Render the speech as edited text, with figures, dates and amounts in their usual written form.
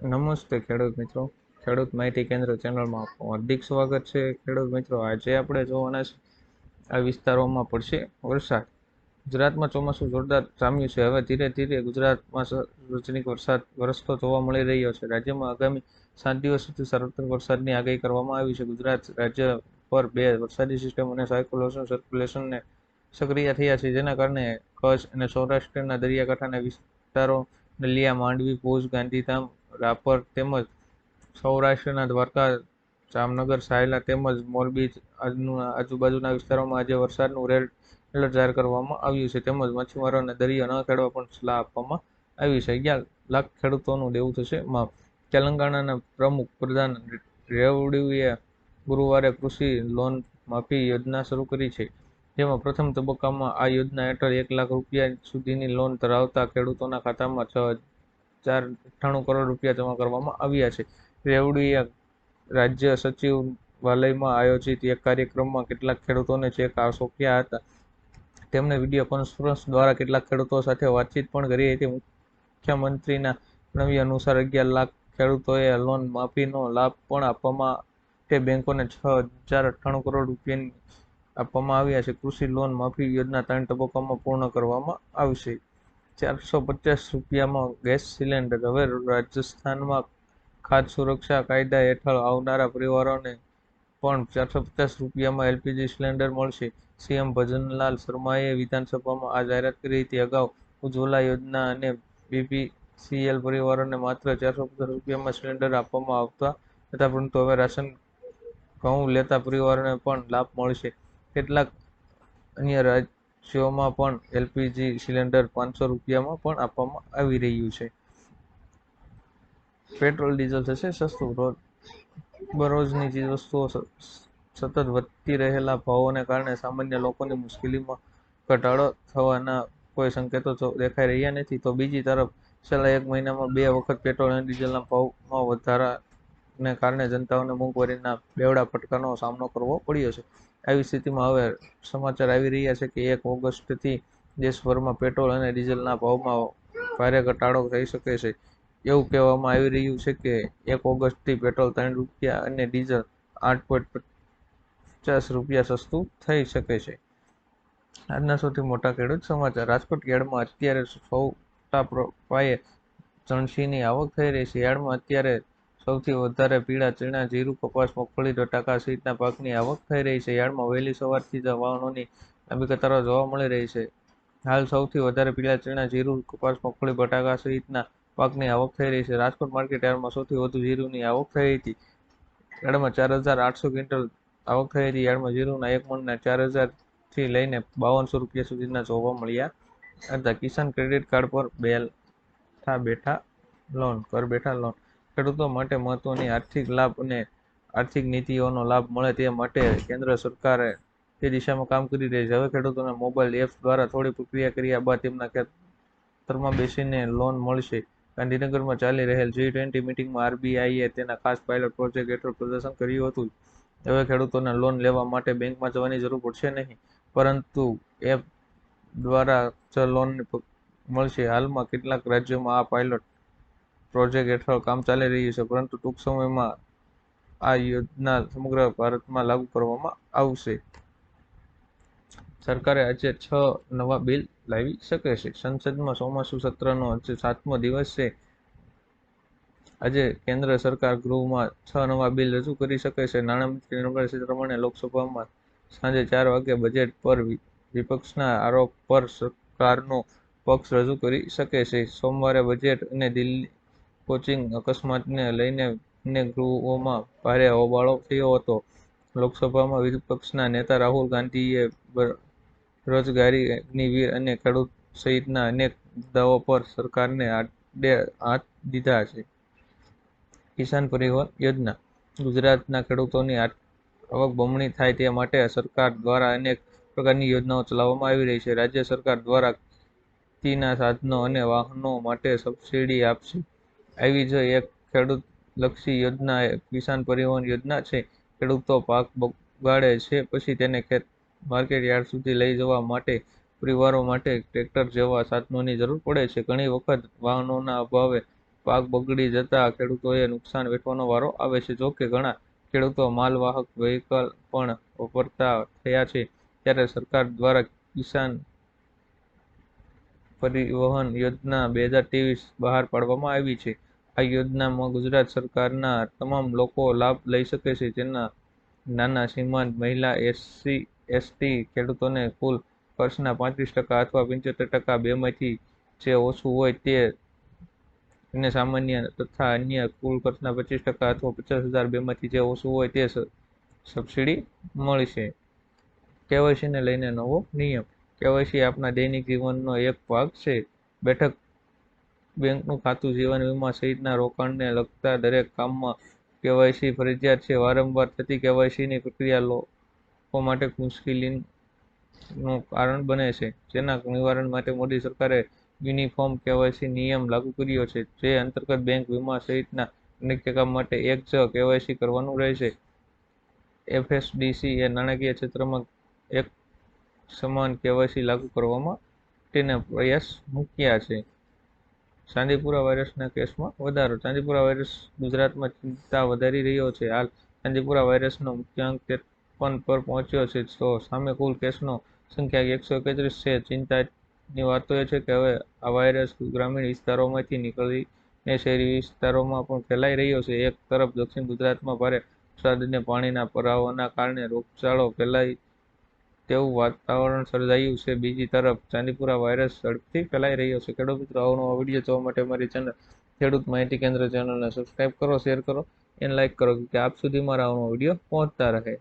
નમસ્તે ખેડૂત મિત્રો. ખેડૂત માહિતી કેન્દ્ર ચેનલમાં આપનું હાર્દિક સ્વાગત છે. ખેડૂત મિત્રો, આજે આપણે જોવાના છે આ વિસ્તારોમાં પડશે વરસાદ. ગુજરાતમાં ચોમાસું જોરદાર જામ્યું છે. હવે ધીરે ધીરે ગુજરાતમાં સાર્વત્રિક વરસાદ વરસતો જોવા મળી રહ્યો છે. રાજ્યમાં આગામી 7 દિવસ સુધી સર્વત્ર વરસાદની આગાહી કરવામાં આવી છે. ગુજરાત રાજ્ય પર 2 વરસાદી સિસ્ટમ અને સાયક્લોનિક સર્ક્યુલેશનને સક્રિય થયા છે, જેના કારણે કચ્છ અને સૌરાષ્ટ્રના દરિયાકાંઠાના વિસ્તારો નલિયા, માંડવી, ભુજ, ગાંધીધામ, રાપર તેમજ સૌરાષ્ટ્રના દ્વારકા, જામનગર, સાયલા તેમજ મોરબી આજુબાજુના વિસ્તારોમાં આજે વરસાદનું રેડ એલર્ટ જાહેર કરવામાં આવ્યું છે. તેમજ માછીમારોને દરિયો ન ખેડવા પણ સલાહ આપવામાં આવી છે. 11 લાખ ખેડૂતોનું દેવું થશે માફ. તેલંગાણાના પ્રમુખ પ્રધાન રેવડીએ ગુરુવારે કૃષિ લોન માફી યોજના શરૂ કરી છે, જેમાં પ્રથમ તબક્કામાં આ યોજના હેઠળ 1 લાખ રૂપિયા સુધીની લોન ધરાવતા ખેડૂતોના ખાતામાં 6,098 કરોડ રૂપિયા જમા કરવામાં આવ્યા છે. રેવડીએ રાજ્ય સચિવાલયમાં આયોજિત એક કાર્યક્રમમાં કેટલાક ખેડૂતોને ચેક સોંપ્યા હતા. તેમણે વિડીયો કોન્ફરન્સ દ્વારા કેટલાક ખેડૂતો સાથે વાતચીત પણ કરી હતી. મુખ્યમંત્રીના જણાવ્યા અનુસાર 11 લાખ ખેડૂતોએ લોન માફીનો લાભ પણ આપવા માટે બેંકોને 6,098 કરોડ રૂપિયા આપવામાં આવ્યા છે. કૃષિ લોન માફી યોજના 3 તબક્કામાં પૂર્ણ કરવામાં આવશે. 450 રૂપિયામાં ગેસ સિલિન્ડર. હવે રાજસ્થાનમાં ખાદ્ય સુરક્ષા કાયદા હેઠળ આવનારા પરિવારોને પણ 450 રૂપિયામાં એલપીજી સિલિન્ડર મળશે. સીએમ ભજનલાલ શર્માએ વિધાનસભામાં આ જાહેરાત કરી હતી. અગાઉ ઉજ્જવલા યોજના અને બીપીસીએલ પરિવારોને માત્ર 450 રૂપિયામાં સિલિન્ડર આપવામાં આવતા હતા, પરંતુ હવે રાશન ઘઉં લેતા પરિવારોને પણ લાભ મળશે. કેટલાક અન્ય રાજ્યોમાં પણ એલપીજી સિલિન્ડર 500 રૂપિયામાં પણ આપવામાં આવી રહ્યું છે. પેટ્રોલ ડીઝલ થશે સસ્તું. રોજબરોજની ચીજવસ્તુઓ સતત વધતી રહેલા ભાવોને કારણે સામાન્ય લોકોની મુશ્કેલીમાં ઘટાડો થવાના કોઈ સંકેતો દેખાઈ રહ્યા નથી. તો બીજી તરફ છેલ્લા 1 મહિનામાં 2 વખત પેટ્રોલ અને ડીઝલના ભાવમાં વધારાને કારણે જનતાઓને મોંઘવારીના બેવડા ફટકાનો સામનો કરવો પડ્યો છે. આવી સ્થિતિમાં હવે સમાચાર આવી રહ્યા છે કે 1 ઓગસ્ટથી દેશભરમાં પેટ્રોલ અને ડીઝલના ભાવમાં ભારે ઘટાડો થઈ શકે છે. એવું કહેવામાં આવી રહ્યું છે કે 1 ઓગસ્ટથી પેટ્રોલ 3 રૂપિયા અને ડીઝલ 8.50 રૂપિયા સસ્તું થઈ શકે છે. આજના સૌથી મોટા ખેડૂત સમાચાર. રાજકોટ યાર્ડમાં અત્યારે મોટા પાયે ચણસીની આવક થઈ રહી છે. યાર્ડમાં અત્યારે સૌથી વધારે પીળા ચણા, જીરું, કપાસ, મગફળી, બટાકા સહિતના પાકની આવક થઈ રહી છે. યાર્ડમાં વહેલી સવારથી જ વાહનોની લાંબી કતારો જોવા મળી રહી છે. હાલ સૌથી વધારે પીળા ચણા, જીરું, કપાસ, મગફળી, બટાકા સહિતના પાકની આવક થઈ રહી છે. રાજકોટ માર્કેટ યાર્ડમાં સૌથી વધુ જીરુંની આવક થઈ હતી. યાર્ડમાં 4,800 ક્વિન્ટલ આવક થઈ હતી. યાર્ડમાં જીરુંના 1 મણના 4,000 થી લઈને 5200 રૂપિયા સુધીના જોવા મળ્યા હતા. કિસાન ક્રેડિટ કાર્ડ પર બેઠા લોન. ઘર બેઠા લોન. ખેડૂતો માટે મહત્વની આર્થિક લાભ અને આર્થિક નીતિઓનો લાભ મળે તે માટે કેન્દ્ર સરકારે તે દિશામાં કામ કરી રહી છે. હવે ખેડૂતોને મોબાઈલ એપ્સ દ્વારા થોડી પ્રક્રિયા કર્યા બાદ તેમના ખેતરમાં બેસીને લોન મળશે. ગાંધીનગરમાં ચાલી રહેલ G20 મીટિંગમાં આરબીઆઈએ તેના ખાસ પાયલોટ પ્રોજેક્ટ હેઠળ પ્રદર્શન કર્યું હતું. હવે ખેડૂતોને લોન લેવા માટે બેંકમાં જવાની જરૂર પડશે નહીં, પરંતુ એપ દ્વારા જ લોન મળશે. હાલમાં કેટલાક રાજ્યોમાં આ પાયલોટ પ્રોજેક્ટ હેઠળ કામ ચાલી રહ્યું છે, પરંતુ ટૂંક સમયમાં આ યોજના સમગ્ર ભારતમાં લાગુ કરવામાં આવશે. સરકારે આજે 6 નવા બિલ લાવી શકે છે. સંસદમાં ચોમાસુ સત્રનો આજે 7મો દિવસ છે. આજે કેન્દ્ર સરકાર ગૃહમાં 6 નવા બિલ રજૂ કરી શકે છે. નાણામંત્રી નિર્મલા સીતારમણે લોકસભામાં સાંજે 4 વાગે બજેટ પર વિપક્ષના આરોપ પર સરકારનો પક્ષ રજૂ કરી શકે છે. સોમવારે બજેટ અને દિલ્હી કોચિંગ અકસ્માતને લઈને બંને ગૃહોમાં ભારે હોબાળો થયો હતો. લોકસભામાં વિપક્ષના નેતા રાહુલ ગાંધીએ બેરોજગારી, અગ્નિવીર અને ખેડૂત સહિતના અનેક મુદ્દાઓ પર સરકારને આડે હાથ દીધા છે. કિસાન પરિવહન યોજના. ગુજરાતના ખેડૂતોની આવક બમણી થાય તે માટે સરકાર દ્વારા અનેક પ્રકારની યોજનાઓ ચલાવવામાં આવી રહી છે. રાજ્ય સરકાર દ્વારા ખેતીના સાધનો અને વાહનો માટે સબસિડી આપશે. આવી જ એક ખેડૂતલક્ષી યોજના કિસાન પરિવહન યોજના છે. ખેડૂતો પાક બગાડે છે પછી તેને માર્કેટ યાર્ડ સુધી લઈ જવા માટે પરિવારો માટે ટ્રેક્ટર જેવા સાધનોની જરૂર પડે છે. ઘણી વખત વાહનોના અભાવે પાક બગડી જતા ખેડૂતોએ નુકસાન વેઠવાનો વારો આવે છે. જો કે ઘણા ખેડૂતો માલવાહક વ્હીકલ પણ વાપરતા થયા છે, ત્યારે સરકાર દ્વારા કિસાન પરિવહન યોજના 2023 બહાર પાડવામાં આવી છે. આ યોજનામાં ગુજરાત સરકારના તમામ લોકો લાભ લઈ શકે છે. જેના નાના સીમાંત, મહિલા, SC, ST ખેડૂતોને કુલ ખર્ચના 35% અથવા 75% બેમાંથી જે ઓછું હોય તે અને સામાન્ય તથા અન્ય કુલ ખર્ચના 25% અથવા 50,000 બેમાંથી જે ઓછું હોય તે સબસિડી મળશે. કેવાયસીને લઈને નવો નિયમ. કેવાયસી આપણા દૈનિક જીવનનો એક ભાગ છે. બેંકનું ખાતું, જીવન વીમા સહિતના રોકાણને લગતા દરેક કામમાં કેવાયસી ફરજિયાત છે. વારંવાર થતી કેવાયસીની પ્રક્રિયા લોકો માટે મુશ્કેલીનું કારણ બને છે. જેના નિવારણ માટે મોદી સરકારે યુનિફોર્મ કેવાયસી નિયમ લાગુ કર્યો છે, જે અંતર્ગત બેંક, વીમા સહિતના અનેક કામ માટે એક જ કેવાયસી કરવાનું રહેશે. FSDC એ નાણાકીય ક્ષેત્રમાં એક સમાન કેવાયસી લાગુ કરવા માટેના પ્રયાસ મૂક્યા છે. ચાંદીપુરા વાયરસના કેસમાં વધારો. ચાંદીપુરા વાયરસ ગુજરાતમાં ચિંતા વધારી રહ્યો છે. હાલ ચાંદીપુરા વાયરસનો મુખ્યાંક 53 પર પહોંચ્યો છે, તો સામે કુલ કેસનો સંખ્યા 131 છે. ચિંતાની વાત એ છે કે હવે આ વાયરસ ગ્રામીણ વિસ્તારોમાંથી નીકળીને શહેરી વિસ્તારોમાં પણ ફેલાઈ રહ્યો છે. એક તરફ દક્ષિણ ગુજરાતમાં ભારે વરસાદ અને પાણીના ભરાવાના કારણે રોગચાળો ફેલાય તેવું વાતાવરણ સર્જાયું છે. બીજી તરફ ચાંદીપુરા વાયરસ ઝડપથી ફેલાઈ રહ્યો છે. ખેડૂત મિત્રો, આવનો વિડીયો જોવા માટે અમારી ચેનલ ખેડૂત માહિતી કેન્દ્ર ચેનલને સબસ્ક્રાઇબ કરો, શેર કરો અને લાઇક કરો કે આપ સુધી મારા આવનો વિડીયો પહોંચતા રહે.